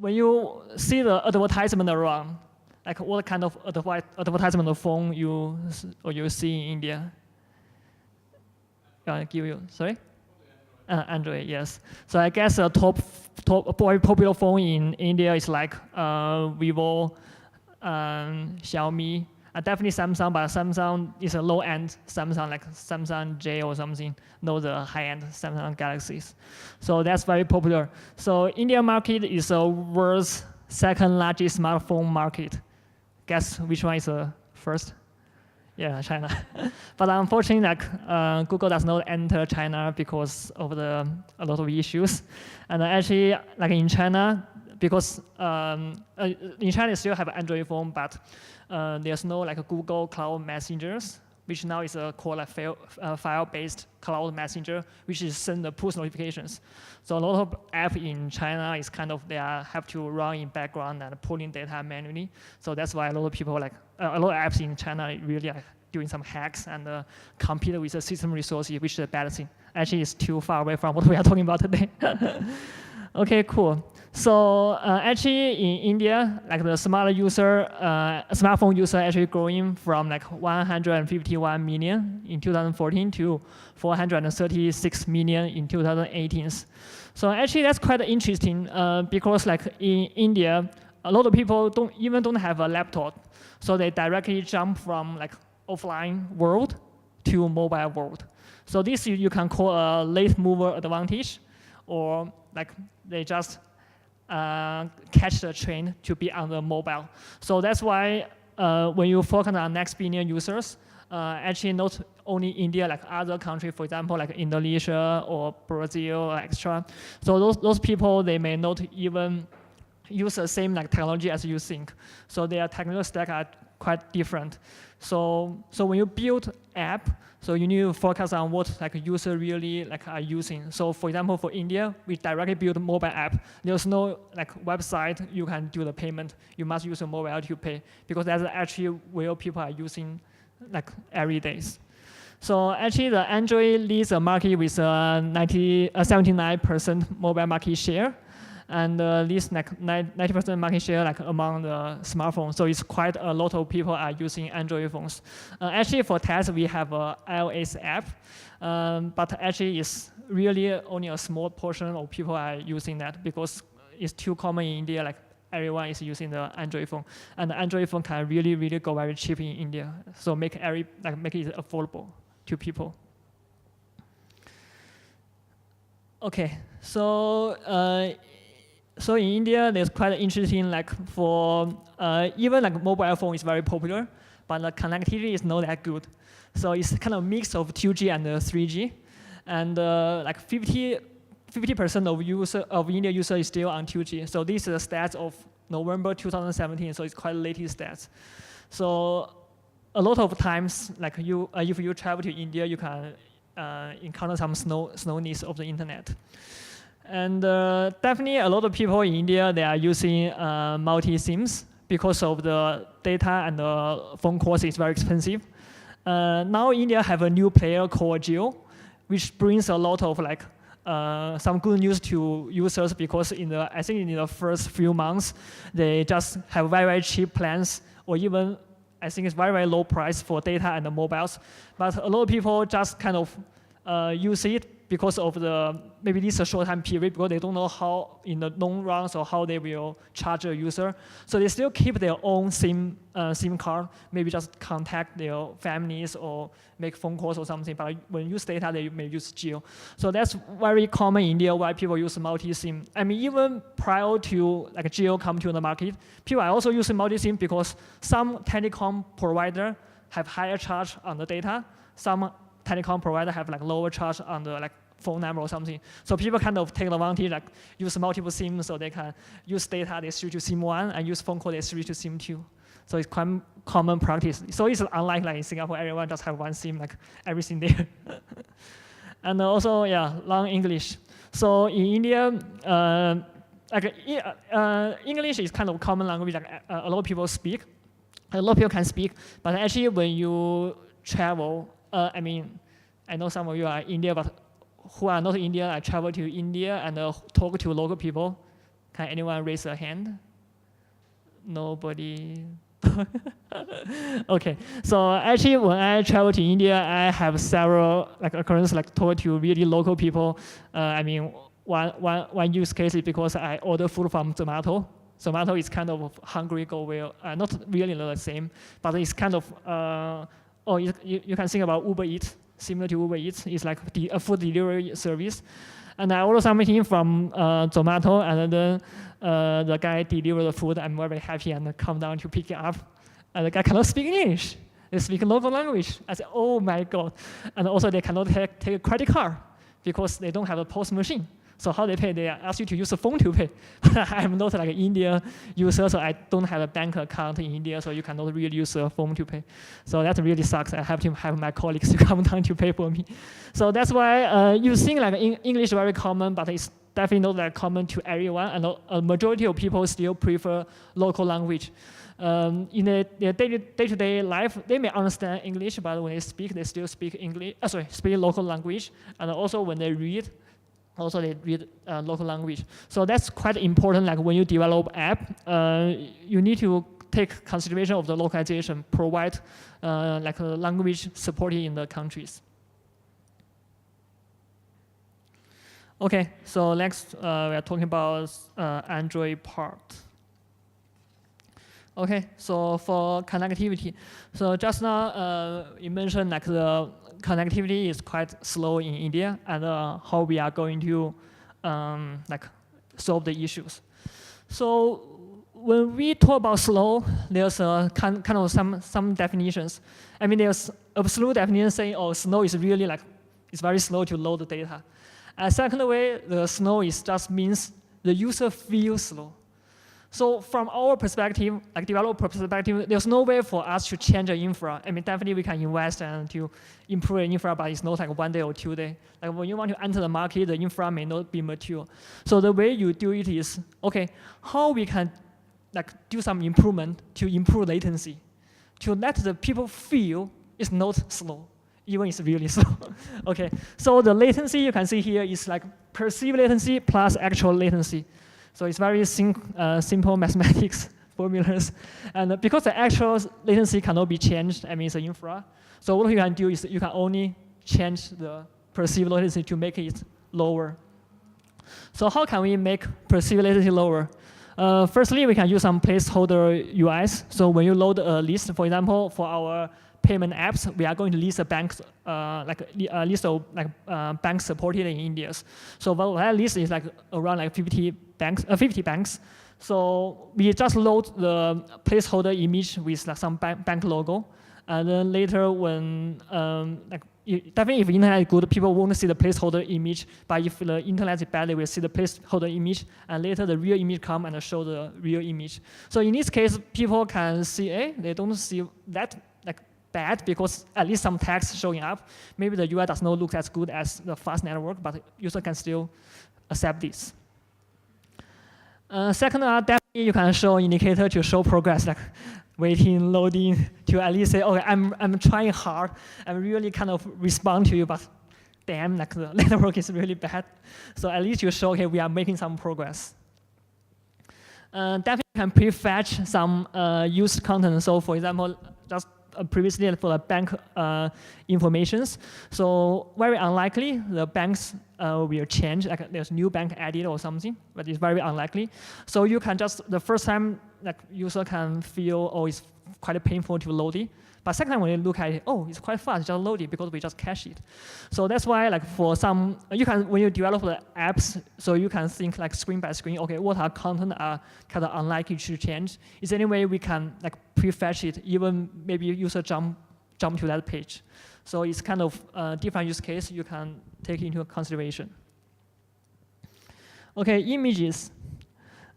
When you see the advertisement around, like what kind of advertisement of phone you see in India? Give you, sorry? Android, yes. So I guess a top very popular phone in India is like Vivo, Xiaomi, definitely Samsung, but Samsung is a low-end Samsung, like Samsung J or something, not the high-end Samsung Galaxies. So that's very popular. So India market is the world's second largest smartphone market. Guess which one is the first? Yeah, China. But unfortunately, like Google does not enter China because of a lot of issues. And actually, like in China, because in China they still have an Android phone, but there's no like a Google Cloud Messengers, which now is called a file-based cloud messenger, which is send the push notifications. So a lot of apps in China is kind of they have to run in background and pulling data manually. So that's why a lot of people like a lot of apps in China really are doing some hacks and compete with the system resources, which is a bad thing. Actually, it's too far away from what we are talking about today. Okay, cool. So actually in India, like the smartphone user actually growing from like 151 million in 2014 to 436 million in 2018. So actually that's quite interesting because like in India, a lot of people don't have a laptop, so they directly jump from like offline world to mobile world. So this you can call a late mover advantage, or like they just catch the trend to be on the mobile. So that's why when you focus on next billion users, actually not only India, like other countries, for example, like Indonesia or Brazil or extra. So those people, they may not even use the same like technology as you think. So their technical stack are quite different. So when you build app, so you need to focus on what like user really like are using. So for example, for India, we directly build a mobile app. There's no like website you can do the payment. You must use a mobile to pay because that's actually where people are using like every day. So actually, the Android leads the market with 79% mobile market share, and leads like 90% market share like among the smartphones. So it's quite a lot of people are using Android phones. Actually, for test, we have an iOS app, but actually it's really only a small portion of people are using that because it's too common in India. Like everyone is using the Android phone, and the Android phone can really go very cheap in India. So make it affordable to people. Okay, so in India, there's quite interesting like for even like mobile phone is very popular, but the connectivity is not that good. So it's kind of a mix of 2G and 3G, and like 50% of India users is still on 2G. So these are the stats of November 2017. So it's quite latest stats. So a lot of times, like if you travel to India, you can encounter some slowness of the internet. And definitely a lot of people in India, they are using multi-SIMs because of the data and the phone calls is very expensive. Now India have a new player called Jio, which brings a lot of like some good news to users because I think in the first few months, they just have very cheap plans, or even I think it's very low price for data and the mobiles. But a lot of people just kind of use it because of maybe this is a short time period because they don't know how in the long run or how they will charge a user. So they still keep their own SIM card, maybe just contact their families or make phone calls or something. But when you use data, they may use Jio. So that's very common in India why people use multi-SIM. I mean, even prior to like Jio come to the market, people are also using multi-SIM because some telecom provider have higher charge on the data. Some telecom provider have like lower charge on the like phone number or something. So people kind of take advantage, like use multiple SIMs so they can use data, they switch to SIM 1, and use phone call, they switch to SIM 2. So it's quite common practice. So it's unlike like in Singapore, everyone just have one SIM, like everything there. And also, yeah, long English. So in India, English is kind of common language, like a lot of people speak. A lot of people can speak, but actually when you travel, I mean, I know some of you are India, but who are not Indian, I travel to India and talk to local people. Can anyone raise a hand? Nobody. Okay, so actually when I travel to India, I have several occurrences talk to really local people. I mean, one use case is because I order food from Zomato. Zomato is kind of hungry go well, not really the same, but it's kind of, you can think about Uber Eats, similar to Uber Eats. It's like a food delivery service. And I order something from Zomato, and then the guy delivered the food. I'm very happy and come down to pick it up. And the guy cannot speak English. They speak local language. I said, oh my God. And also they cannot take a credit card because they don't have a POS machine. So how they pay? They ask you to use a phone to pay. I'm not like an India user, so I don't have a bank account in India, so you cannot really use a phone to pay. So that really sucks. I have to have my colleagues to come down to pay for me. So that's why you think English is very common, but it's definitely not that common to everyone, and a majority of people still prefer local language. In their day-to-day life, they may understand English, but when they still speak speak local language, and also when they read, also they read local language. So that's quite important. Like when you develop app, you need to take consideration of the localization, provide language supported in the countries. Okay, so next we are talking about Android part. Okay, so for connectivity, so just now you mentioned the connectivity is quite slow in India, and how we are going to solve the issues. So when we talk about slow, there's a kind of some definitions. I mean, there's absolute definition saying, oh, slow is really it's very slow to load the data. Second way, the slow is just means the user feels slow. So from our perspective, developer perspective, there's no way for us to change the infra. I mean, definitely we can invest and to improve the infra, but it's not like 1 day or 2 days. When you want to enter the market, the infra may not be mature. So the way you do it is, okay, how we can do some improvement to improve latency, to let the people feel it's not slow, even it's really slow. Okay, so the latency you can see here is perceived latency plus actual latency. So it's very simple mathematics formulas. And because the actual latency cannot be changed, I mean, it's an infra. So what you can do is you can only change the perceived latency to make it lower. So how can we make perceived latency lower? Firstly, we can use some placeholder UIs. So when you load a list, for example, for our payment apps, we are going to list a banks, a list of banks supported in India. So that list is around 50 banks. So we just load the placeholder image with some bank logo, and then later when definitely if the internet is good, people won't see the placeholder image. But if the internet is bad, they will see the placeholder image, and later the real image come and show the real image. So in this case, people can see, they don't see that bad because at least some text showing up. Maybe the UI does not look as good as the fast network, but user can still accept this. Second, definitely you can show indicator to show progress, waiting, loading, to at least say, okay, I'm trying hard, I'm really kind of respond to you, but damn, the network is really bad. So at least you show, okay, we are making some progress. Definitely you can prefetch some used content. So for example, just previously for the bank informations. So very unlikely the banks will change, there's new bank added or something, but it's very unlikely. So you can just, the first time user can feel, oh, it's quite painful to load it. But second time when you look at it, oh, it's quite fast, just load it because we just cache it. So that's why for some, you can, when you develop the apps, so you can think screen by screen, okay, what are content are kind of unlikely to change? Is there any way we can prefetch it, even maybe user jump to that page? So it's kind of different use case you can take into consideration. Okay, images.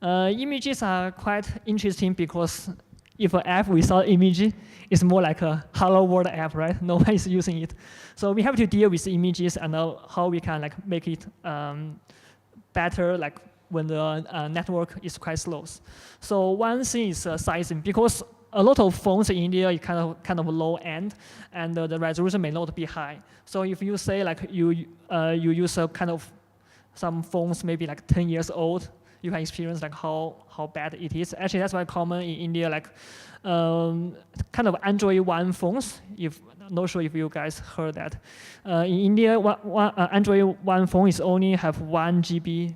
Images are quite interesting because if an app without image is more like a hello world app, right? No one is using it. So we have to deal with images and how we can make it better when the network is quite slow. So one thing is sizing, because a lot of phones in India is kind of low end, and the resolution may not be high. So if you say you use a kind of some phones maybe 10 years old, you can experience like how bad it is. Actually, that's why common in India, like kind of Android One phones. Not sure if you guys heard that. In India, Android One phone is only have 1 GB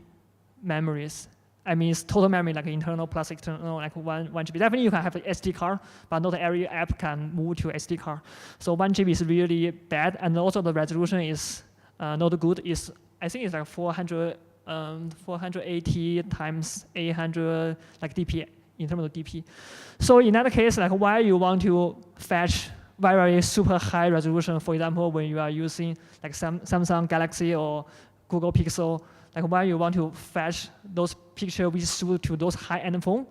memories. I mean, it's total memory, like internal plus external, like 1 GB. Definitely, you can have an SD card, but not every app can move to SD card. So 1 GB is really bad, and also the resolution is not good. I think it's like 480 times 800, like DP in terms of DP. So in that case, like why you want to fetch very super high resolution? For example, when you are using like Samsung Galaxy or Google Pixel. Like why you want to fetch those pictures which suit to those high-end phone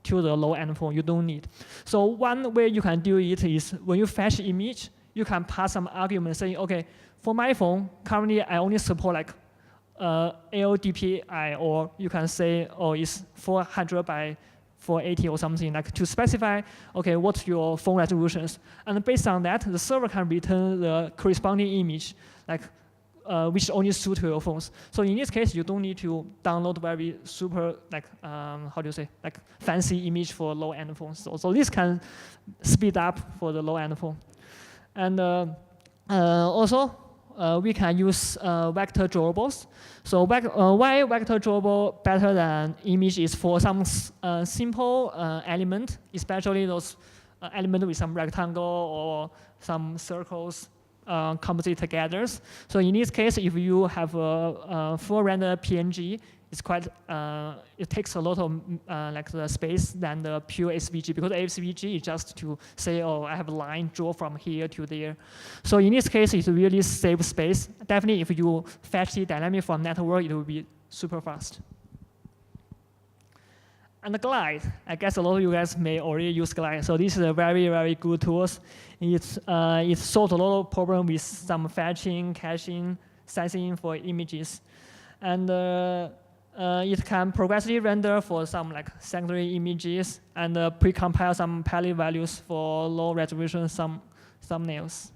to the low-end phone? You don't need. So one way you can do it is when you fetch image, you can pass some argument saying, okay, for my phone, currently I only support like LDPI, or you can say, oh, it's 400 by 480 or something, like to specify, okay, what's your phone resolutions? And based on that, the server can return the corresponding image, like which only suit to your phones. So in this case, you don't need to download very super, like, how do you say, like fancy image for low-end phones. So this can speed up for the low-end phone. And also, we can use vector drawables. So why vector drawable better than image is for some simple element, especially those elements with some rectangle or some circles composite together. So in this case, if you have a full render PNG, it's quite, it takes a lot of like the space than the pure SVG, because SVG is just to say, oh, I have a line draw from here to there. So in this case, it really saves space. Definitely, if you fetch the dynamic from network, it will be super fast. And the Glide, I guess a lot of you guys may already use Glide. So this is a very, very good tool. It solves a lot of problems with some fetching, caching, sizing for images. And it can progressively render for some like secondary images and pre-compile some palette values for low resolution thumbnails.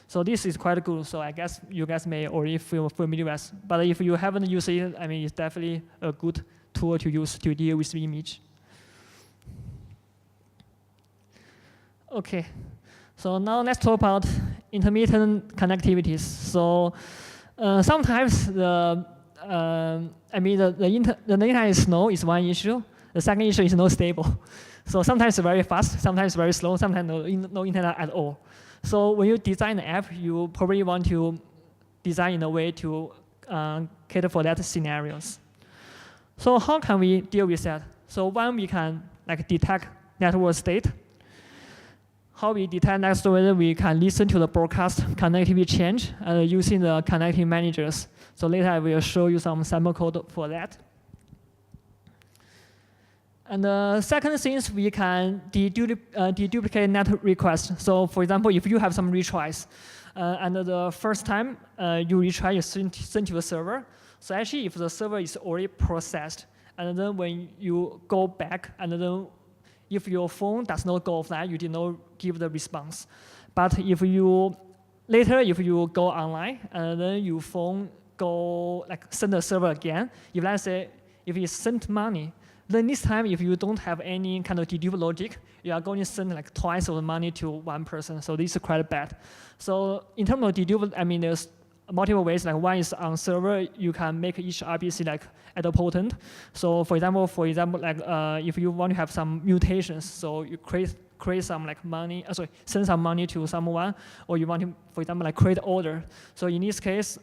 So this is quite good. So I guess you guys may already feel familiar with. But if you haven't used it, I mean, it's definitely a good tool to use to deal with the image. Okay, so now let's talk about intermittent connectivities. So sometimes the internet is slow is one issue. The second issue is not stable. So sometimes it's very fast, sometimes very slow, sometimes no internet at all. So when you design an app, you probably want to design in a way to cater for that scenarios. So how can we deal with that? So one, we can like detect network state. How we detect that, so we can listen to the broadcast connectivity change using the connectivity managers. So later I will show you some sample code for that. And the second thing is we can deduplicate net requests. So for example, if you have some retries, and the first time you retry, you send to the server. So actually, if the server is already processed, and then when you go back, and then if your phone does not go offline, you did not give the response. But if you go online, and then your phone go like send the server again, if let's say if it sent money, then this time if you don't have any kind of dedupe logic, you are going to send like twice of the money to one person. So this is quite bad. So in terms of dedupe, I mean there's multiple ways. Like one is on server, you can make each RPC like idempotent. So for example, like if you want to have some mutations, so you create some like money, send some money to someone, or you want to, for example, like create order. So in this case,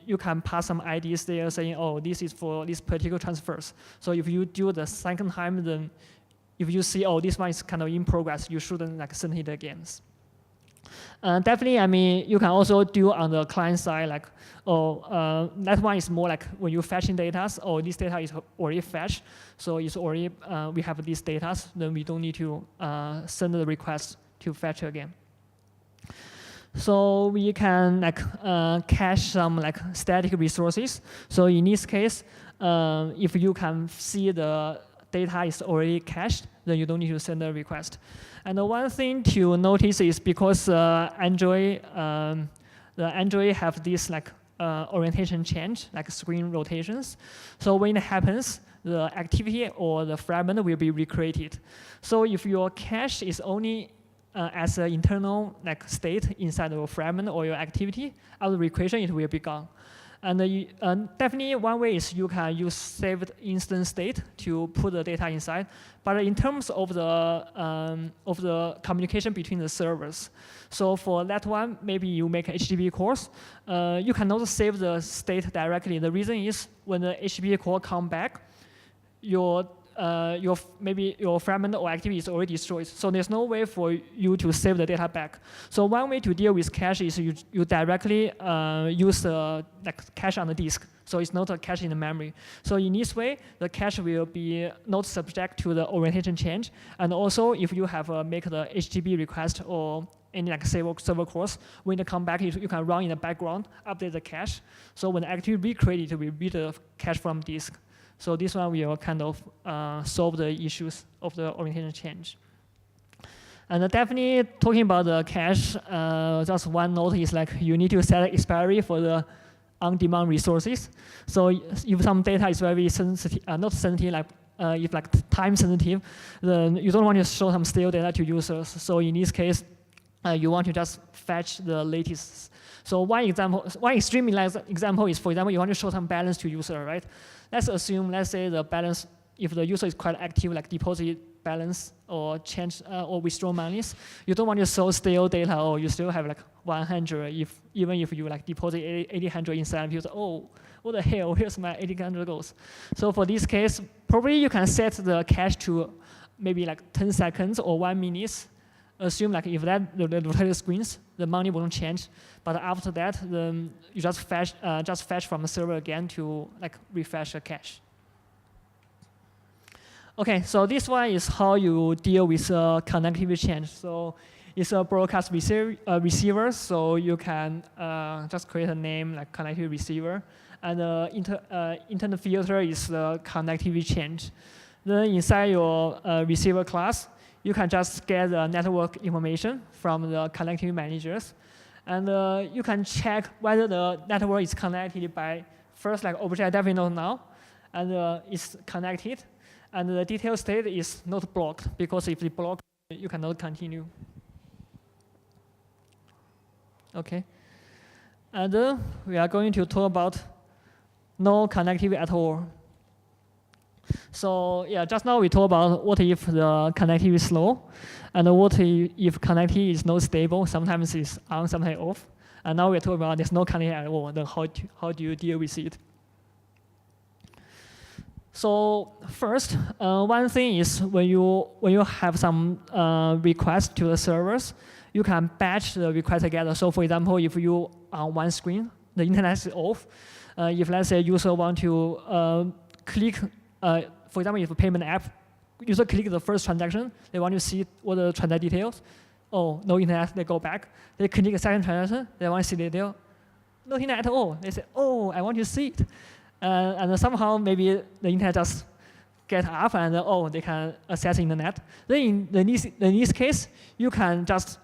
you can pass some IDs there saying, oh, this is for this particular transfers. So if you do the second time, then if you see, oh, this one is kind of in progress, you shouldn't like send it again. Definitely, I mean, you can also do on the client side, like, that one is more like when you're fetching data, this data is already fetched, so it's already, we have these data, then we don't need to send the request to fetch again. So we can like cache some like static resources. So in this case, if you can see the data is already cached, then you don't need to send a request. And the one thing to notice is because Android have this like orientation change, like screen rotations. So when it happens, the activity or the fragment will be recreated. So if your cache is only as an internal state inside your fragment or your activity, after recreation it will be gone. And definitely one way is you can use saved instance state to put the data inside. But in terms of the communication between the servers, so for that one, maybe you make an HTTP calls. You cannot save the state directly. The reason is when the HTTP call come back, maybe your fragment or activity is already destroyed. So there's no way for you to save the data back. So one way to deal with cache is you directly use cache on the disk. So it's not a cache in the memory. So in this way, the cache will be not subject to the orientation change. And also, if you have make the HTTP request or any server calls, when they come back, you can run in the background, update the cache. So when the activity recreated, we read the cache from disk. So this one will kind of solve the issues of the orientation change. And definitely talking about the cache, just one note is you need to set expiry for the on-demand resources. So if some data is very sensitive, not sensitive, if time sensitive, then you don't want to show some stale data to users. So in this case, you want to just fetch the latest. So one extreme example is, for example, you want to show some balance to user, right? Let's say the balance, if the user is quite active, like deposit balance or change or withdraw monies, you don't want to show stale data, or you still have 100. Even if you deposit 800 inside, you say, oh, what the hell? Here's my 800 goes. So for this case, probably you can set the cache to maybe 10 seconds or 1 minute. Assume if that the rotated screens, the money won't change. But after that, then you just fetch from the server again to refresh the cache. Okay, so this one is how you deal with connectivity change. So it's a broadcast receiver, so you can just create a name like connectivity receiver. And the internet filter is the connectivity change. Then inside your receiver class, you can just get the network information from the connectivity managers. And you can check whether the network is connected by first object identifier node now, and it's connected. And the detail state is not blocked, because if it's blocked, you cannot continue. Okay. And we are going to talk about no connectivity at all. So yeah, just now we talked about what if the connectivity is slow, and what if connectivity is not stable, sometimes it's on, sometimes off. And now we're talking about there's no connectivity at all, then how do you deal with it? So first, one thing is when you have some requests to the servers, you can batch the requests together. So for example, if you on one screen, the internet is off. If let's say user want to click, for example, if a payment app, user click the first transaction, they want to see what the transaction details. Oh, no internet, they go back. They click the second transaction, they want to see the detail. No internet at all. They say, oh, I want to see it. And somehow maybe the internet just get up and oh, they can access the internet. Then in this case, you can just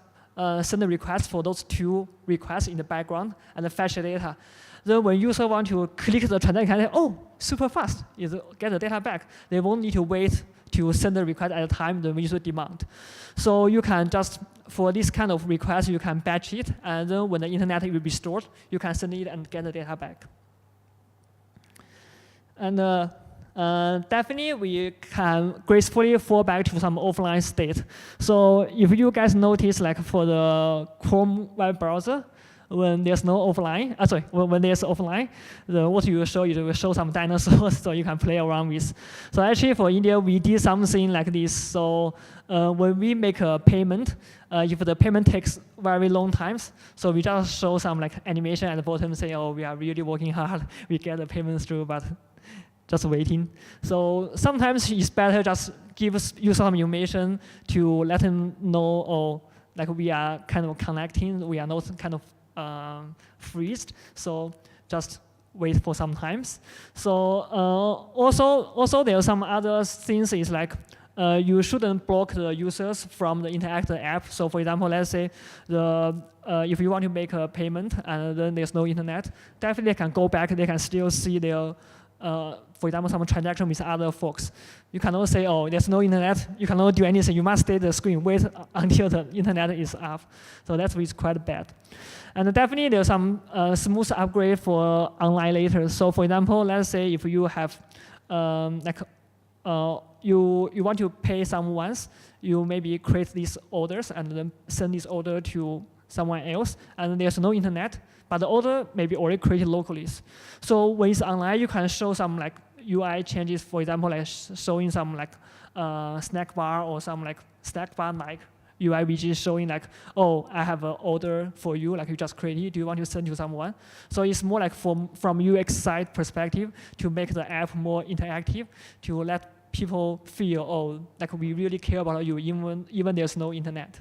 send a request for those two requests in the background and fetch the data. Then when user want to click the transaction, oh, super fast, you get the data back. They won't need to wait to send the request at a time the user demand. So you can just, for this kind of request, you can batch it, and then when the internet will be stored, you can send it and get the data back. And definitely, we can gracefully fall back to some offline state. So if you guys notice, for the Chrome web browser, when there's no offline, when there's offline, what you will show, it will show some dinosaurs so you can play around with. So actually, for India, we did something like this. So when we make a payment, if the payment takes very long times, so we just show some animation at the bottom, say, oh, we are really working hard, we get the payment through, but just waiting. So sometimes it's better just give user some information to let them know, oh, we are kind of connecting, we are not kind of freezed. So just wait for some times. So also there are some other things is you shouldn't block the users from the interactive app. So for example, let's say if you want to make a payment and then there's no internet, definitely they can go back, they can still see their for example, some transaction with other folks. You cannot say, oh, there's no internet. You cannot do anything. You must stay the screen, wait until the internet is up. So that's quite bad. And definitely there's some smooth upgrade for online later. So for example, let's say if you have you want to pay someone, you maybe create these orders and then send this order to someone else, and there's no internet, but the order may be already created locally. So when it's online, you can show some like UI changes, for example, like showing some like snack bar or some like snack bar like UI widget showing like, oh, I have an order for you, like you just created, do you want to send to someone? So it's more like from UX side perspective to make the app more interactive, to let people feel, oh, like we really care about you even there's no internet.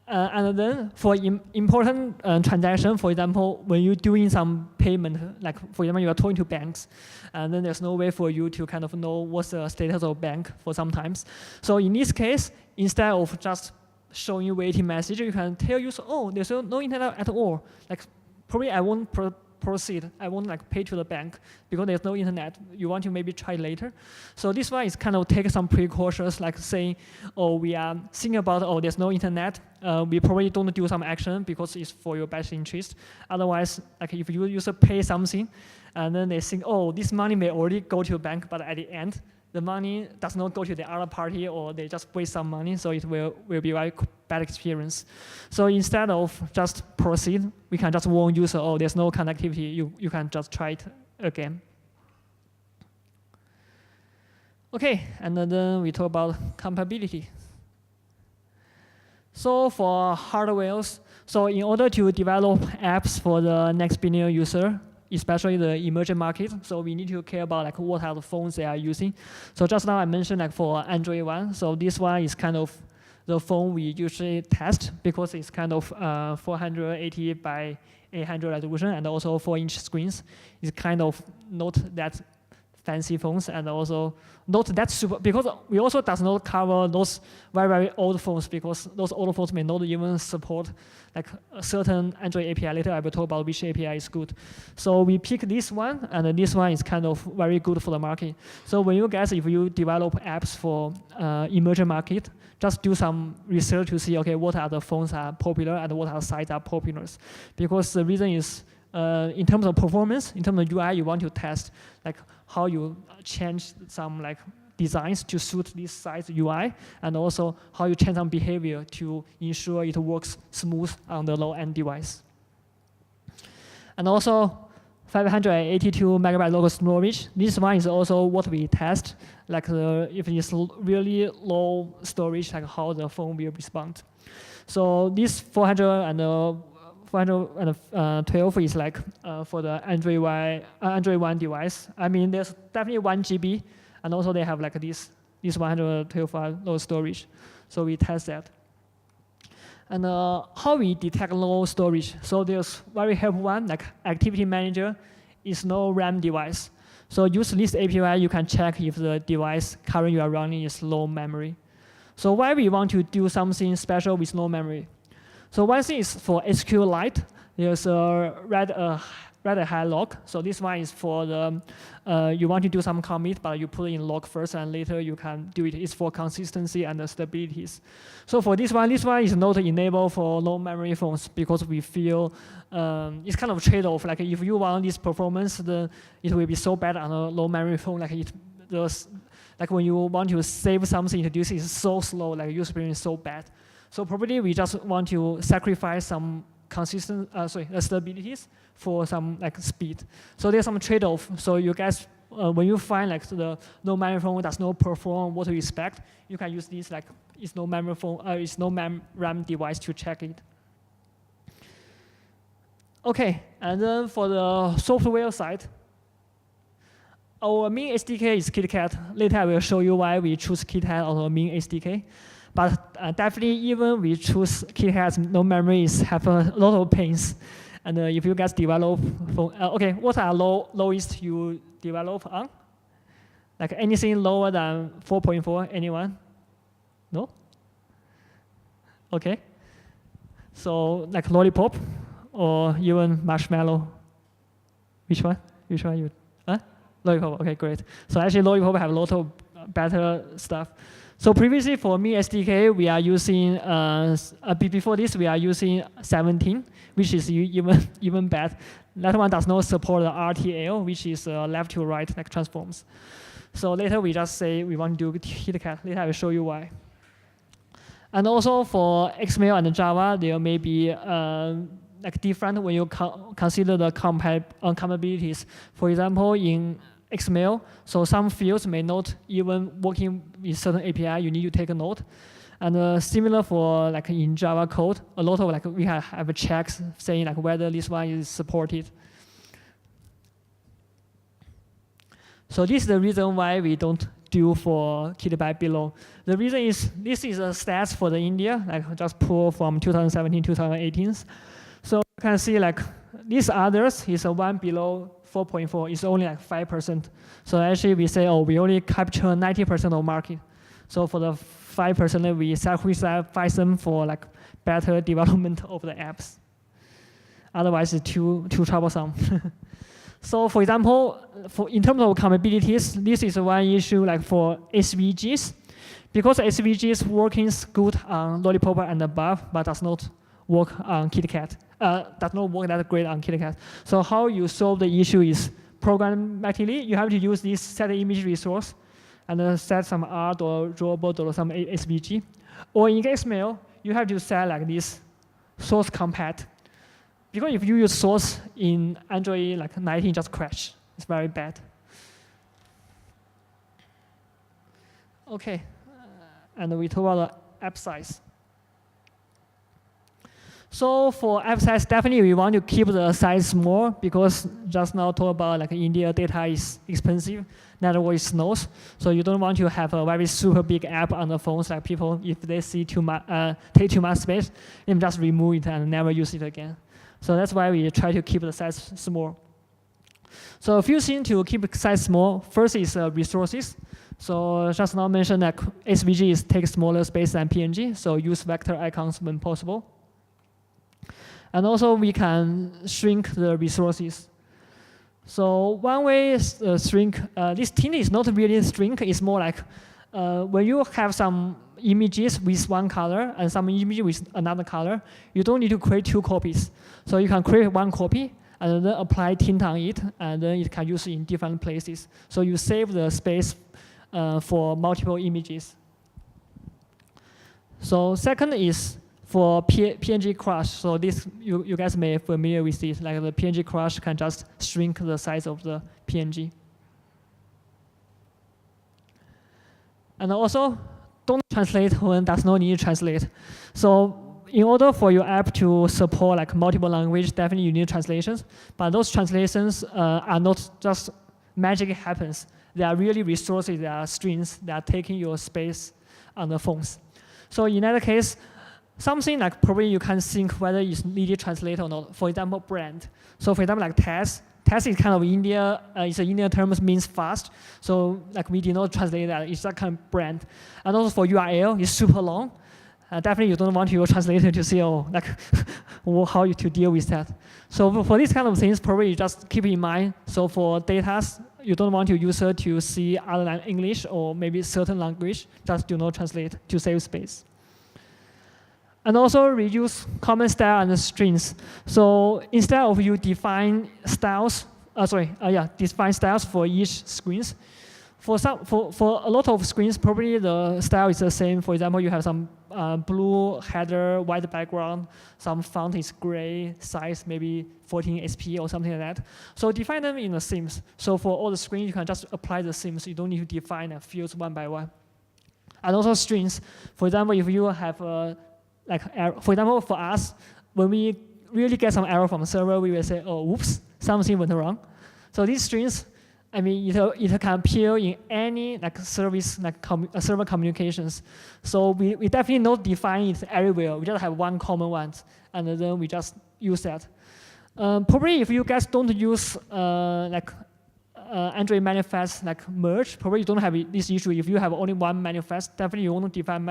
And then for important transaction, for example, when you're doing some payment, like for example, you are talking to banks, and then there's no way for you to kind of know what's the status of bank for sometimes. So in this case, instead of just showing you waiting message, you can tell users, oh, there's no internet at all. Like probably I won't proceed. I won't like pay to the bank because there's no internet. You want to maybe try later. So this one is kind of take some precautions, like saying, oh, we are thinking about, oh, there's no internet. We probably don't do some action because it's for your best interest. Otherwise, like if you user pay something, and then they think, oh, this money may already go to the bank, but at the end, the money does not go to the other party, or they just waste some money, so it will be a very bad experience. So instead of just proceed, we can just warn user, oh, there's no connectivity, you can just try it again. Okay, and then we talk about compatibility. So for hardware, so in order to develop apps for the next billion user, especially the emerging market, so we need to care about like what are the phones they are using. So just now I mentioned like for Android one, so this one is kind of the phone we usually test because it's kind of 480 by 800 resolution and also 4-inch screens. It's kind of not that fancy phones and also not that super, because we also does not cover those very, very old phones because those old phones may not even support like a certain Android API. Later I will talk about which API is good. So we pick this one, and this one is kind of very good for the market. So when you guys, if you develop apps for emerging market, just do some research to see, okay, what are the phones are popular and what are sites are popular. Because the reason is, in terms of performance, in terms of UI, you want to test like how you change some like designs to suit this size UI, and also how you change some behavior to ensure it works smooth on the low-end device. And also 582 megabyte local storage. This one is also what we test, like if it's really low storage, like how the phone will respond. So this 412 is like for the Android one device. I mean, there's definitely 1 GB, and also they have like this 112 low storage. So we test that. And how we detect low storage? So there's very helpful one, like Activity Manager is no RAM device. So use this API, you can check if the device current you are running is low memory. So why we want to do something special with low memory? So one thing is for SQLite, there's a rather high log. So this one is for the, you want to do some commit, but you put it in log first, and later you can do it. It's for consistency and the stabilities. So for this one is not enabled for low memory phones because we feel it's kind of trade-off. Like if you want this performance, then it will be so bad on a low memory phone. Like when you want to save something, introduce it is so slow, like user experience is so bad. So probably we just want to sacrifice some stabilities for some like speed. So there's some trade-off. So you guys, when you find like the no memory phone does not perform what you expect, you can use this like it's no memory phone, it's no RAM device to check it. Okay, and then for the software side, our main SDK is KitKat. Later I will show you why we choose KitKat as our main SDK. But definitely, even we choose KitKat, no memories have a lot of pains. And if you guys develop, okay, what are lowest you develop on? Like anything lower than 4.4, anyone? No? Okay. So like Lollipop or even Marshmallow? Which one? Which one you? Lollipop. Okay, great. So actually, Lollipop have a lot of better stuff. So previously for Mi SDK, we are using before this we are using 17, which is even bad. That one does not support the RTL, which is left to right like transforms. So later we just say we want to do KitKat. Later I will show you why. And also for XML and Java, there may be like different when you consider the compatibilities. For example, in XML, so some fields may not even working with certain API. You need to take a note. And similar for like in Java code, a lot of like we have checks saying like whether this one is supported. So this is the reason why we don't do for KitKat below. The reason is this is a stats for the India, like just pull from 2017, 2018. So you can see like these others is a one below 4.4. It's only like 5%. So actually we say, oh, we only capture 90% of market. So for the 5%, we sacrifice them for like better development of the apps. Otherwise, it's too troublesome. So for example, in terms of compatibilities, this is one issue like for SVGs. Because SVGs working good on Lollipop and above, but does not work on KitKat. Does not work that great on KitKat. So how you solve the issue is programmatically, you have to use this set image resource and set some art or Drawables or some SVG. Or in XML, you have to set like this source compat. Because if you use source in Android like 19, just crash. It's very bad. Okay, and we talk about the app size. So for app size, definitely we want to keep the size small because just now talk about like India data is expensive, network is slow, so you don't want to have a very super big app on the phones like people if they see take too much space, they just remove it and never use it again. So that's why we try to keep the size small. So a few things to keep the size small. First is resources. So just now mentioned that SVG takes smaller space than PNG, so use vector icons when possible. And also we can shrink the resources. So one way is shrink. This thing is not really shrink, it's more like when you have some images with one color and some image with another color, you don't need to create two copies. So you can create one copy and then apply tint on it, and then it can use in different places. So you save the space for multiple images. So second is for Png Crash. So this you guys may be familiar with it. Like the Png Crash can just shrink the size of the PNG. And also, don't translate when does not need to translate. So in order for your app to support like multiple languages, definitely you need translations. But those translations are not just magic happens. They are really resources, they are strings, they are taking your space on the phones. So in that case, something like probably you can think whether it's needed translate or not. For example, brand. So for example, like TAS. TAS is kind of India, it's an Indian term, means fast. So like we did not translate that, it's that kind of brand. And also for URL, it's super long. Definitely you don't want your translator to see, oh, like how to deal with that. So for these kind of things, probably you just keep in mind. So for data, you don't want your user to see other than English or maybe certain language, just do not translate to save space. And also reuse common style and strings. So instead of you define styles, define styles for each screens. For a lot of screens, probably the style is the same. For example, you have some blue header, white background, some font is gray, size maybe 14 SP or something like that. So define them in the themes. So for all the screens, you can just apply the themes. You don't need to define the fields one by one. And also strings. For example, if you have for example, for us, when we really get some error from the server, we will say, oh, whoops, something went wrong. So these strings, I mean, it can appear in any like service, like server communications. So we definitely not define it everywhere. We just have one common one, and then we just use that. Probably if you guys don't use Android manifest like merge, probably you don't have this issue. If you have only one manifest, definitely you want to define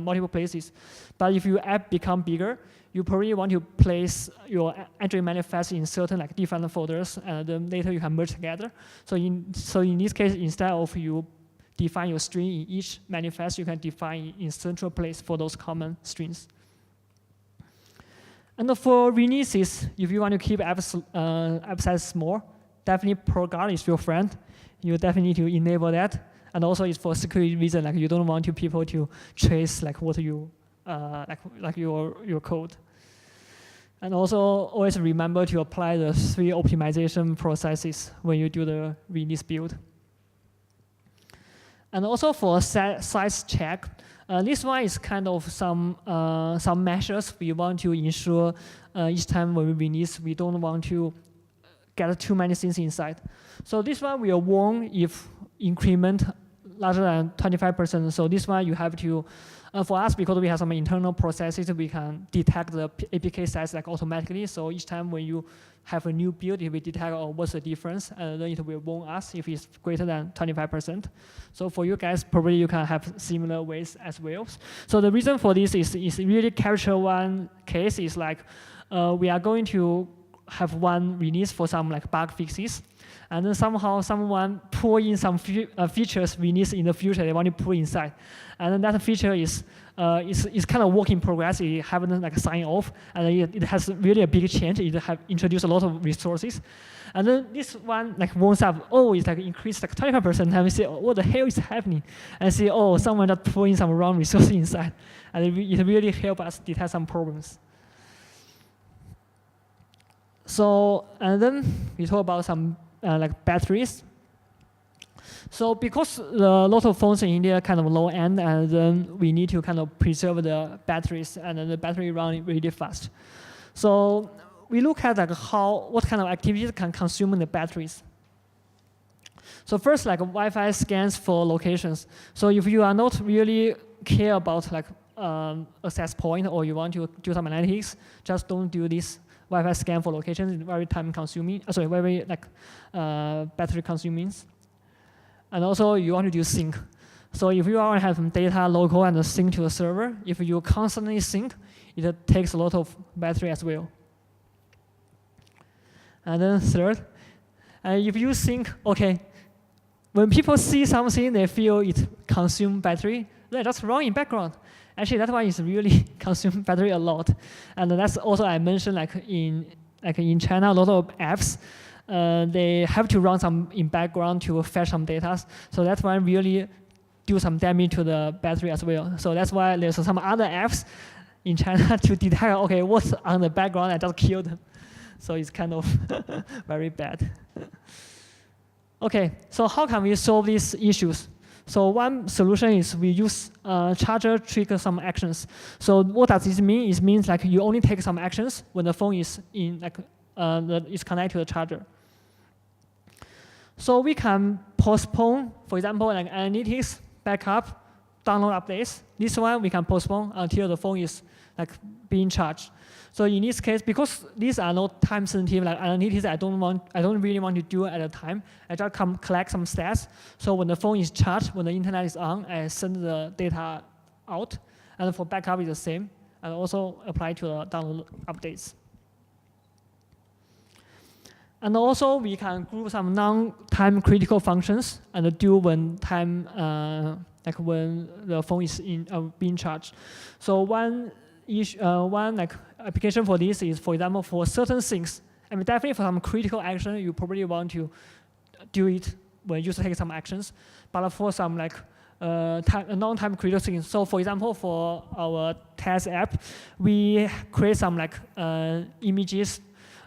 multiple places. But if your app become bigger, you probably want to place your Android manifest in certain like different folders, and then later you can merge together. So in this case, instead of you define your string in each manifest, you can define in central place for those common strings. And for releases, if you want to keep app size small, definitely ProGuard is your friend. You definitely need to enable that. And also it's for security reason, like you don't want people to trace like what you like your code. And also always remember to apply the 3 optimization processes when you do the release build. And also for size check, this one is kind of some measures we want to ensure each time when we release, we don't want to get too many things inside. So this one will warn if increment larger than 25%. So this one you have to, for us, because we have some internal processes, we can detect the APK size like automatically. So each time when you have a new build, it will detect what's the difference, and then it will warn us if it's greater than 25%. So for you guys, probably you can have similar ways as well. So the reason for this is really capture one case is like we are going to have one release for some like bug fixes, and then somehow someone pull in some features release in the future they want to pull inside, and then that feature is kind of work in progress. It haven't like signed off, and it has really a big change. It have introduced a lot of resources, and then this one like warns up, oh, it's like increased like 25%, and we say, oh, what the hell is happening? And see, oh, someone just put in some wrong resources inside, and it really helps us detect some problems. So, and then we talk about some like batteries. So because a lot of phones in India are kind of low end, and then we need to kind of preserve the batteries, and then the battery run really fast. So we look at like what kind of activities can consume the batteries. So first, like Wi-Fi scans for locations. So if you are not really care about like access point, or you want to do some analytics, just don't do this Wi-Fi scan for locations. It's very time consuming. Very like battery consuming. And also you want to do sync. So if you want to have some data local and sync to the server, if you constantly sync, it takes a lot of battery as well. And then third, if you sync, okay, when people see something, they feel it consumes battery, then just run in background. Actually, that one is really consume battery a lot, and that's also I mentioned like in China, a lot of apps they have to run some in background to fetch some data. So that one really do some damage to the battery as well. So that's why there's some other apps in China to detect okay what's on the background and just kill them. So it's kind of very bad. Okay, so how can we solve these issues? So one solution is we use charger trigger some actions. So what does this mean? It means like you only take some actions when the phone is in like is connected to the charger. So we can postpone, for example, like analytics, backup, download updates. This one we can postpone until the phone is like being charged. So in this case, because these are not time sensitive, like analytics, I don't really want to do it at a time. I just collect some stats. So when the phone is charged, when the internet is on, I send the data out. And for backup, it's the same. And also apply to the download updates. And also, we can group some non-time critical functions and do when time, like when the phone is being charged. So one like application for this is, for example, for certain things. I mean, definitely for some critical action, you probably want to do it when you take some actions. But for some like non-time critical things, so for example, for our test app, we create some like images.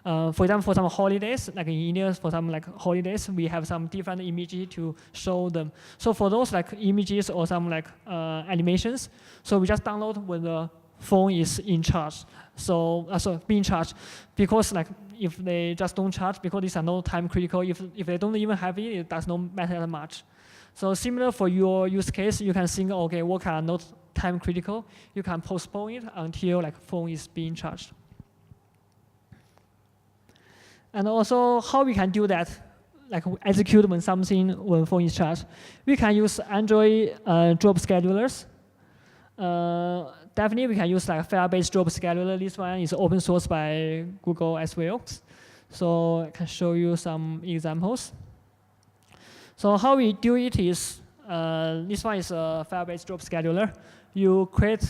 For example, for some holidays, like in India, for some like holidays, we have some different images to show them. So for those like images or some like animations, so we just download when the phone is in charge. So being charged, because like if they just don't charge, because these are no time critical, if they don't even have it, it does not matter that much. So similar for your use case, you can think, okay, what are not time critical? You can postpone it until like phone is being charged. And also how we can do that, like execute when phone is charged. We can use Android drop schedulers. Definitely, we can use like file-based drop scheduler. This one is open source by Google as well. So I can show you some examples. So how we do it is, this one is a file-based drop scheduler. You create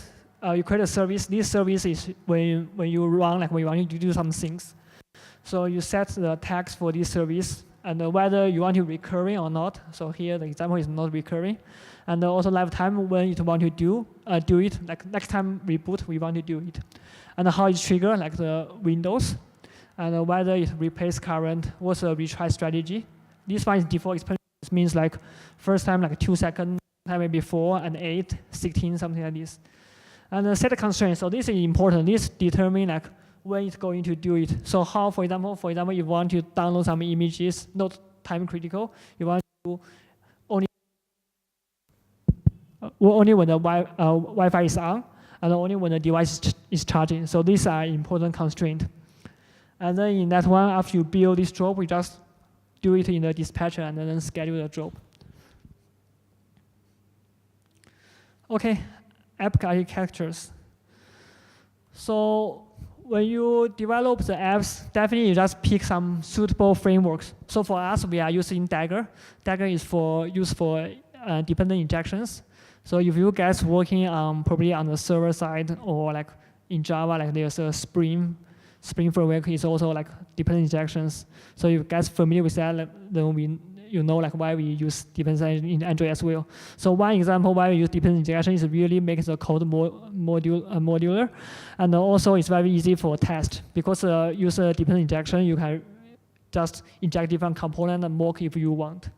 a service. This service is when you run, like when you want to do some things. So you set the tags for this service and whether you want to recurring or not. So here the example is not recurring. And also lifetime when you want to do it, like next time we boot, we want to do it. And how it trigger, like the Windows, and whether it replace current, what's the retry strategy. This one is default experience, means like first time like 2 seconds, time maybe 4 and 8, 16, something like this. And set constraints, so this is important. This determine like when it's going to do it. So how, for example, if you want to download some images, not time critical, you want to only when the Wi-Fi is on, and only when the device is charging. So these are important constraints. And then in that one, after you build this drop, we just do it in the dispatcher and then schedule the drop. Okay, app architectures. So when you develop the apps, definitely you just pick some suitable frameworks. So for us, we are using Dagger. Dagger is used for dependent injections. So if you guys working probably on the server side or like in Java, like there's a Spring framework is also like dependent injections. So if you guys familiar with that, then you know like why we use dependent in Android as well. So one example why we use dependent injection is really makes the code modular, and also it's very easy for test because use a dependent injection, you can just inject different component and mock if you want.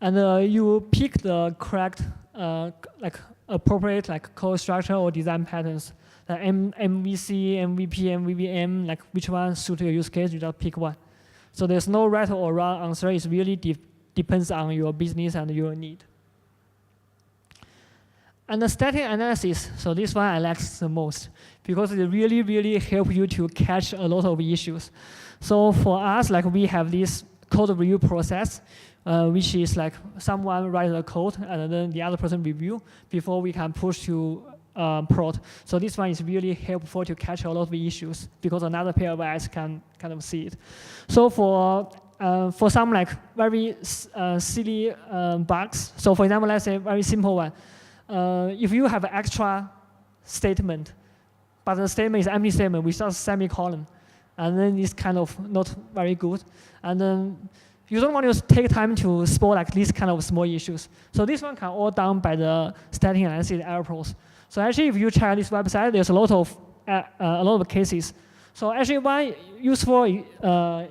And you pick the correct, like appropriate like code structure or design patterns. Like MVC, MVP, MVVM, like which one suits your use case, you just pick one. So there's no right or wrong answer. It really depends on your business and your need. And the static analysis, so this one I like the most because it really, really helps you to catch a lot of issues. So for us, like we have this code review process, which is like someone writes the code and then the other person review before we can push to prod. So this one is really helpful to catch a lot of issues because another pair of eyes can kind of see it. So for some like very silly bugs, so for example, let's say a very simple one. If you have an extra statement, but the statement is empty statement without semicolon, and then it's kind of not very good, and then you don't want to take time to spot like these kind of small issues. So this one can all done by the static analysis error pros. So actually, if you check this website, there's a lot of cases. So actually, one useful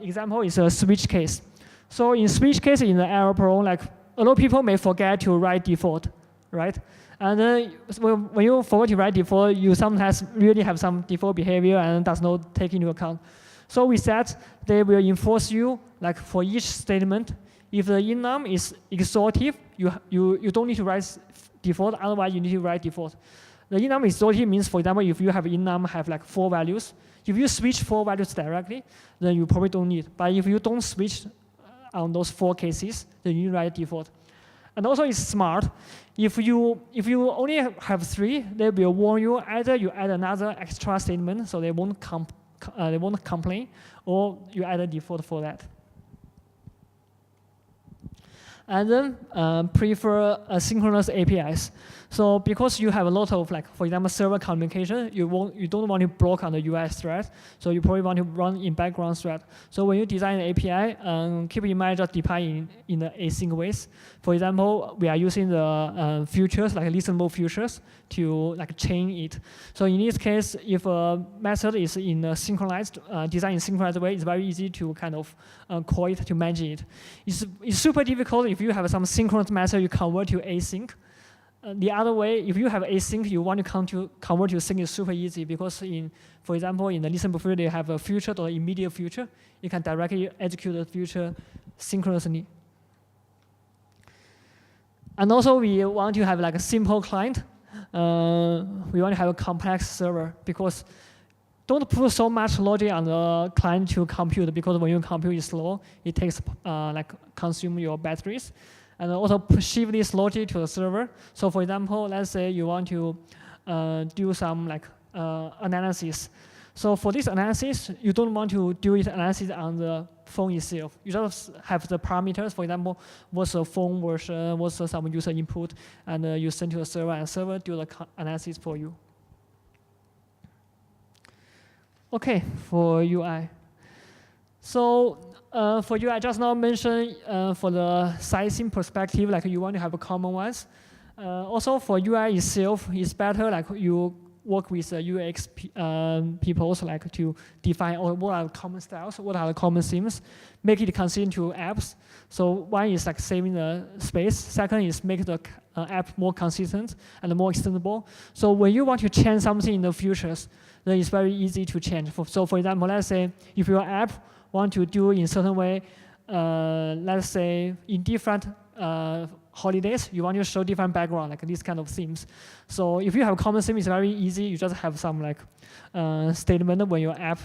example is a switch case. So in switch case in the error pro, like a lot of people may forget to write default, right? And then when you forget to write default, you sometimes really have some default behavior and does not take into account. So we said they will enforce you like for each statement. If the enum is exhaustive, you don't need to write default. Otherwise, you need to write default. The enum exhaustive means, for example, if you have enum have like 4 values, if you switch 4 values directly, then you probably don't need. But if you don't switch on those 4 cases, then you write default. And also it's smart. If you only have 3, they will warn you either you add another extra statement so they won't complain, or you add a default for that. And then prefer asynchronous APIs. So because you have a lot of, like, for example, server communication, you don't want to block on the US thread, so you probably want to run in background thread. So when you design an API, keep in mind just deploy in the async ways. For example, we are using the futures, like listenable futures, to like chain it. So in this case, if a method is in a synchronized, design in synchronized way, it's very easy to kind of call it to manage it. It's super difficult if you have some synchronous method you convert to async. The other way, if you have async, you want to convert to sync is super easy because for example, in the listenable future, they have a future or immediate future. You can directly execute the future synchronously. And also, we want to have like a simple client. We want to have a complex server because don't put so much logic on the client to compute, because when you compute is slow, it takes like consume your batteries. And also shift this logic to the server. So for example, let's say you want to do some like analysis. So for this analysis, you don't want to do it analysis on the phone itself. You just have the parameters. For example, what's the phone version, what's some user input, and you send to the server, and server do the analysis for you. Okay, for UI. So for UI, I just now mentioned for the sizing perspective, like you want to have a common ones. Also for UI itself, it's better like you work with UX people like to define what are the common styles, what are the common themes, make it consistent to apps. So one is like saving the space. Second is make the app more consistent and more extendable. So when you want to change something in the futures, then it's very easy to change. So for example, let's say if your app want to do in a certain way, let's say in different holidays, you want to show different background, like these kind of themes. So if you have a common theme, it's very easy. You just have some like statement when your app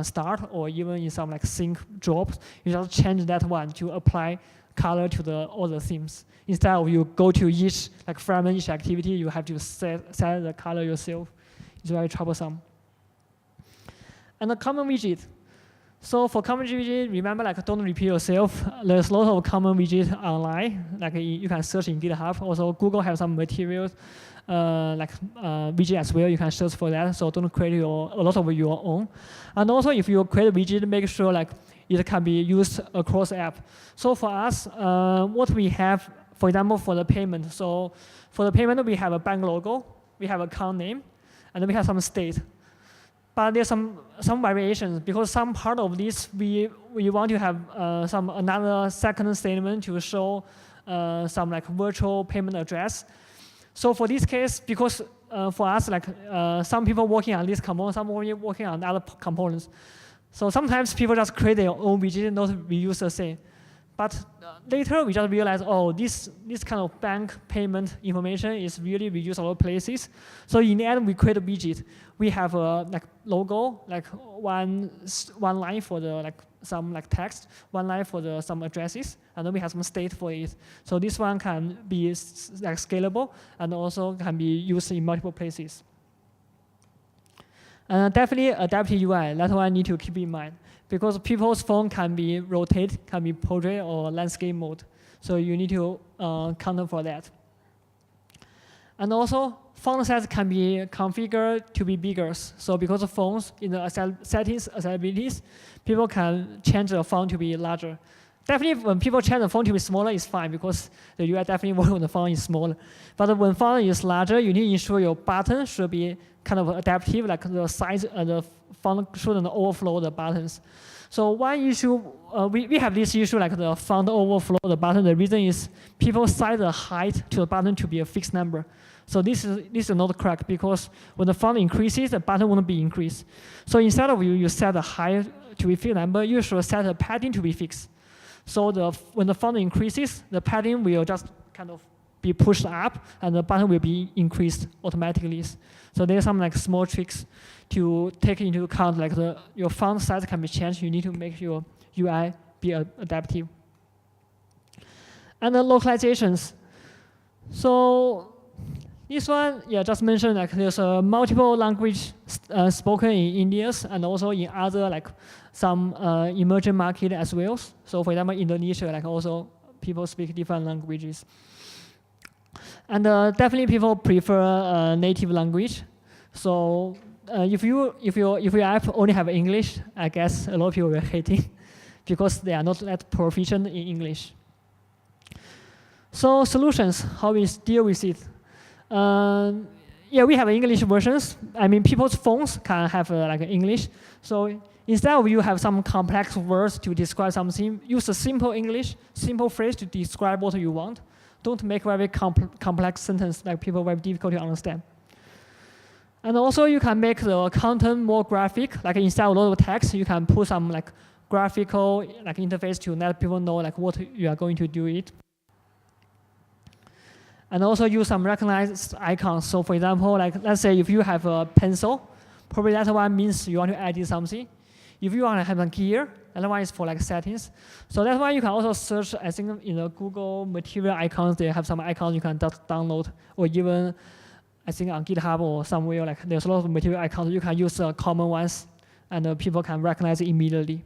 start, or even in some like sync jobs, you just change that one to apply color to the other themes. Instead of you go to each like fragment, each activity, you have to set the color yourself. It's very troublesome. And the common widget. So for common widget, remember like don't repeat yourself. There's a lot of common widget online. Like you can search in GitHub. Also Google have some materials like widget as well. You can search for that. So don't create a lot of your own. And also if you create a widget, make sure like it can be used across app. So for us, what we have, for example, for the payment. So for the payment, we have a bank logo, we have account name, and then we have some state. But there's some variations, because some part of this we want to have another second statement to show some like virtual payment address. So for this case, because for us like some people working on this component, some working on other components. So sometimes people just create their own widget, not reuse the same. But later we just realize, oh, this kind of bank payment information is really reused a lot of places. So in the end, we create a widget. We have a like logo, like one line for the like some like text, one line for the some addresses, and then we have some state for it. So this one can be like scalable and also can be used in multiple places. Definitely adaptive UI. That's what I need to keep in mind, because people's phone can be rotate, can be portrait or landscape mode. So you need to counter for that. And also, font size can be configured to be bigger. So because of phones, in the settings, accessibilities, people can change the font to be larger. Definitely, when people change the font to be smaller, it's fine, because the UI definitely works when the font is smaller. But when font is larger, you need to ensure your button should be kind of adaptive, like the size and the font shouldn't overflow the buttons. So one issue, we have this issue like the font overflow the button. The reason is people set the height to the button to be a fixed number. So this is not correct, because when the font increases, the button won't be increased. So instead of you set the height to be fixed number, you should set the padding to be fixed. So when the font increases, the padding will just kind of be pushed up, and the button will be increased automatically. So there's some like small tricks to take into account, like your font size can be changed. You need to make your UI be adaptive. And the localizations. So this one, yeah, just mentioned like there's a multiple language spoken in India and also in other like some emerging market as well. So for example, Indonesia, like also people speak different languages. And definitely people prefer native language. So if your app only have English, I guess a lot of people will hate it because they are not that proficient in English. So solutions, how we deal with it. Yeah, we have English versions. I mean, people's phones can have like English. So instead of you have some complex words to describe something, use a simple English, simple phrase to describe what you want. Don't make very complex sentence like people very difficult to understand. And also you can make the content more graphic, like instead of a lot of text, you can put some like graphical like interface to let people know like what you are going to do it. And also use some recognized icons. So for example, like let's say if you have a pencil, probably that one means you want to edit something. If you want to have some key here, that one is for like settings. So that's why you can also search, I think in the Google material icons, they have some icons you can download, or even I think on GitHub or somewhere, like there's a lot of material icons. You can use common ones, and people can recognize it immediately.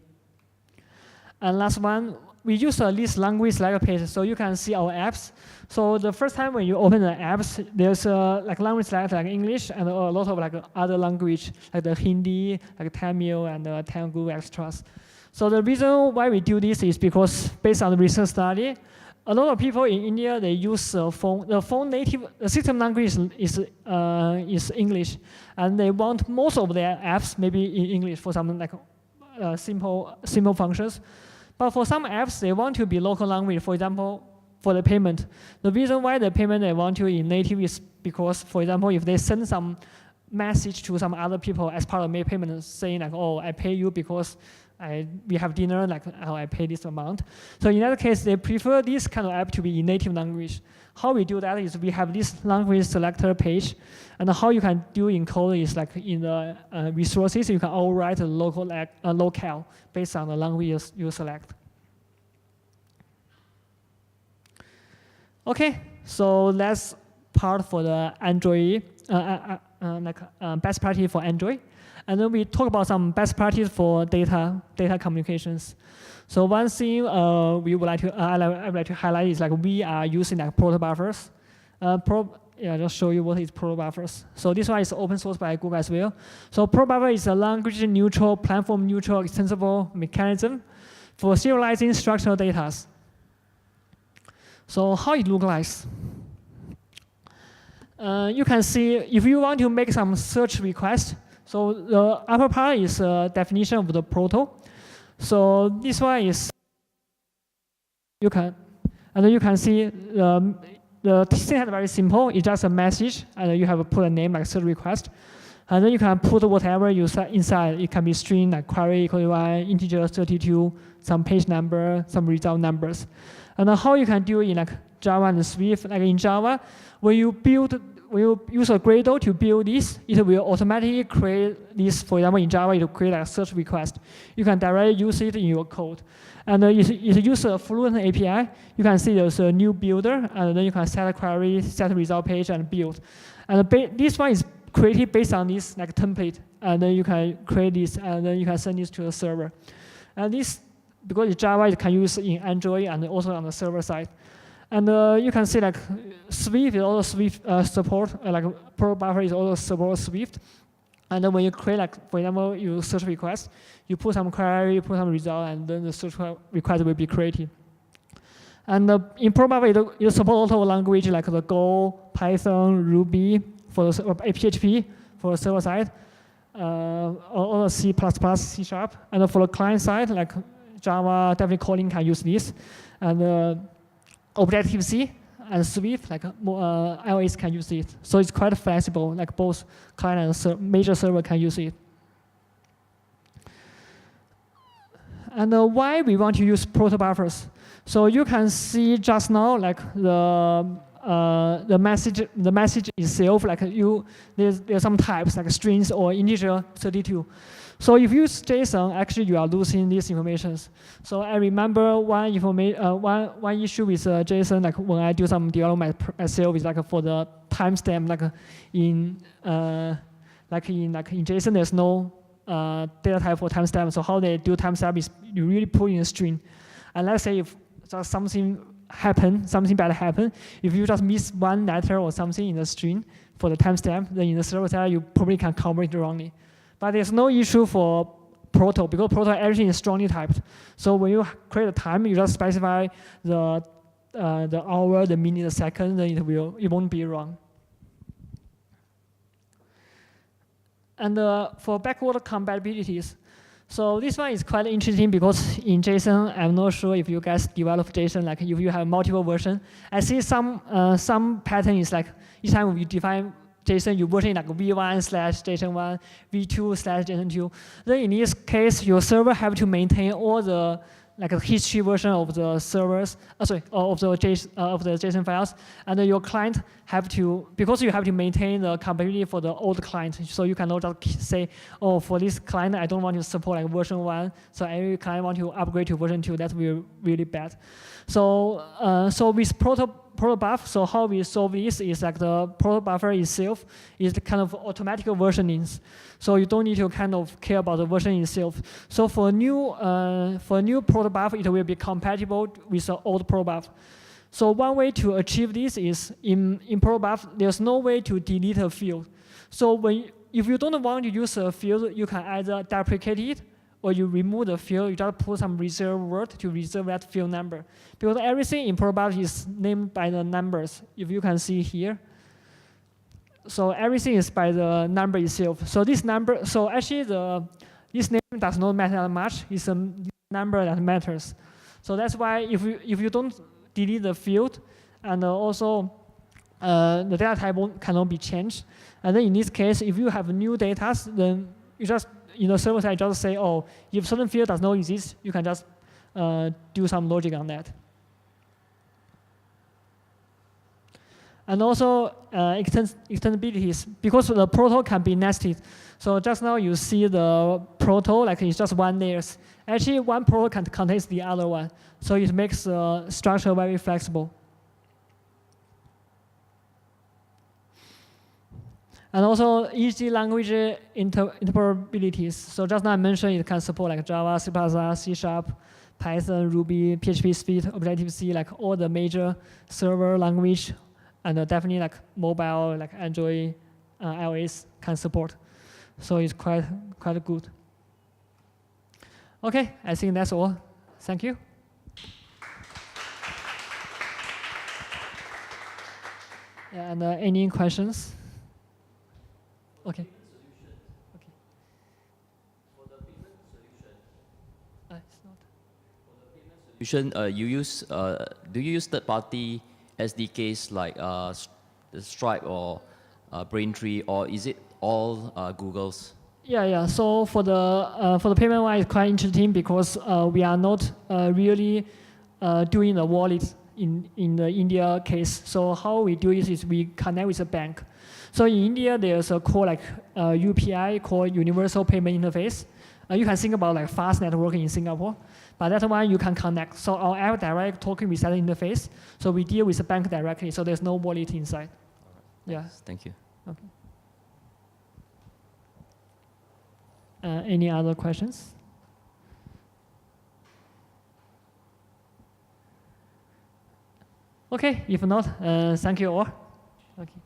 And last one, we use a list language selector page, so you can see our apps. So the first time when you open the apps, there's like language selector like English and a lot of like other language like the Hindi, like Tamil and Telugu extras. So the reason why we do this is because based on the recent study, a lot of people in India they use phone. The phone native system language is English, and they want most of their apps maybe in English for some like simple functions. But for some apps, they want to be local language. For example, for the payment, the reason why the payment they want to in native is because, for example, if they send some message to some other people as part of my payment, saying like, "Oh, I pay you because we have dinner, like oh, I pay this amount." So in that case, they prefer this kind of app to be in native language. How we do that is we have this language selector page, and how you can do encode is like in the resources, you can overwrite a locale based on the language you select. Okay, so that's part for the Android, best practice for Android. And then we talk about some best practice for data communications. So one thing I would like to highlight is like we are using like protobuffers. Just show you what is protobuffers. So this one is open source by Google as well. So protobuffer is a language neutral, platform neutral, extensible mechanism for serializing structural data. So how it looks like? You can see if you want to make some search request. So the upper part is a definition of the proto. So this one is you can see the syntax is very simple. It's just a message, and you have to put a name like search request, and then you can put whatever you set inside. It can be string like query equal to 1, integer 32, some page number, some result numbers. And how you can do it in like Java and Swift. Like in Java, when you use a Gradle to build this, it will automatically create this. For example, in Java, it will create a search request. You can directly use it in your code. And if you use a Fluent API, you can see there's a new builder, and then you can set a query, set a result page, and build. And this one is created based on this like template, and then you can create this, and then you can send this to the server. And this, because it's Java, it can use in Android and also on the server side. And you can see like Swift is also Swift support, like protobuffer is also support Swift. And then when you create like, for example, you search request, you put some query, you put some result, and then the search request will be created. And in protobuffer, you support a lot of language like the Go, Python, Ruby, for the PHP for the server side, or C++, C#. And for the client side, like Java, definitely Kotlin can use this. And Objective-C and Swift, like iOS can use it. So it's quite flexible, like both client and major server can use it. And why we want to use protobuffers? So you can see just now, like the message itself, like there's some types like strings or integer 32. So if you use JSON, actually you are losing these informations. So I remember one issue with JSON, like when I do some development myself, is like for the timestamp, like in JSON, there's no data type for timestamp. So how they do timestamp is you really put in a string, and let's say if just something bad happen, if you just miss one letter or something in the string for the timestamp, then in the server side you probably can convert it wrongly. But there's no issue for proto, because proto everything is strongly typed. So when you create a time, you just specify the hour, the minute, the second, then it won't be wrong. And for backward compatibilities, so this one is quite interesting because in JSON, I'm not sure if you guys develop JSON, like if you have multiple versions. I see some pattern is like each time you define JSON, you version like v1/JSON1, v2/JSON2. Then in this case, your server have to maintain all the like a history version of the servers, of the JSON files, and your client have to, because you have to maintain the compatibility for the old client, so you cannot just say, oh, for this client I don't want to support like version 1, so every client want to upgrade to version 2. That's really bad. So with protobuf, so how we solve this is like the protobuffer itself is the kind of automatic versionings. So you don't need to kind of care about the version itself. So for new protobuf, it will be compatible with the old protobuf. So one way to achieve this is in protobuf, there's no way to delete a field. So if you don't want to use a field, you can either deprecate it, or you remove the field, you just put some reserve word to reserve that field number. Because everything in protobuf is named by the numbers, if you can see here. So everything is by the number itself. So this number, so actually this name does not matter that much. It's a number that matters. So that's why if you don't delete the field, and also the data type cannot be changed. And then in this case, if you have new data, then you just in the server side just say, oh, if certain field does not exist, you can just do some logic on that. And also extensibilities, because the proto can be nested. So just now you see the proto, like it's just one layer. Actually, one proto can contain the other one. So it makes the structure very flexible. And also easy language interoperabilities. So just now I mentioned it can support like Java, C++, C#, Python, Ruby, PHP, Swift, Objective-C, like all the major server language, and definitely like mobile, like Android, iOS can support. So it's quite good. Okay, I think that's all. Thank you. And any questions? Okay. Okay. For the payment solution, it's not. For the payment solution, do you use third-party SDKs like Stripe or Braintree, or is it all Google's? Yeah. So for the payment one, it's quite interesting because we are not really doing the wallet in the India case. So how we do it is we connect with the bank. So in India, there's a called like UPI called Universal Payment Interface. You can think about like fast networking in Singapore, but that one you can connect. So our app direct talking with that interface. So we deal with the bank directly. So there's no wallet inside. Right. Yeah. Thank you. Okay. Any other questions? Okay. If not, thank you all. Okay.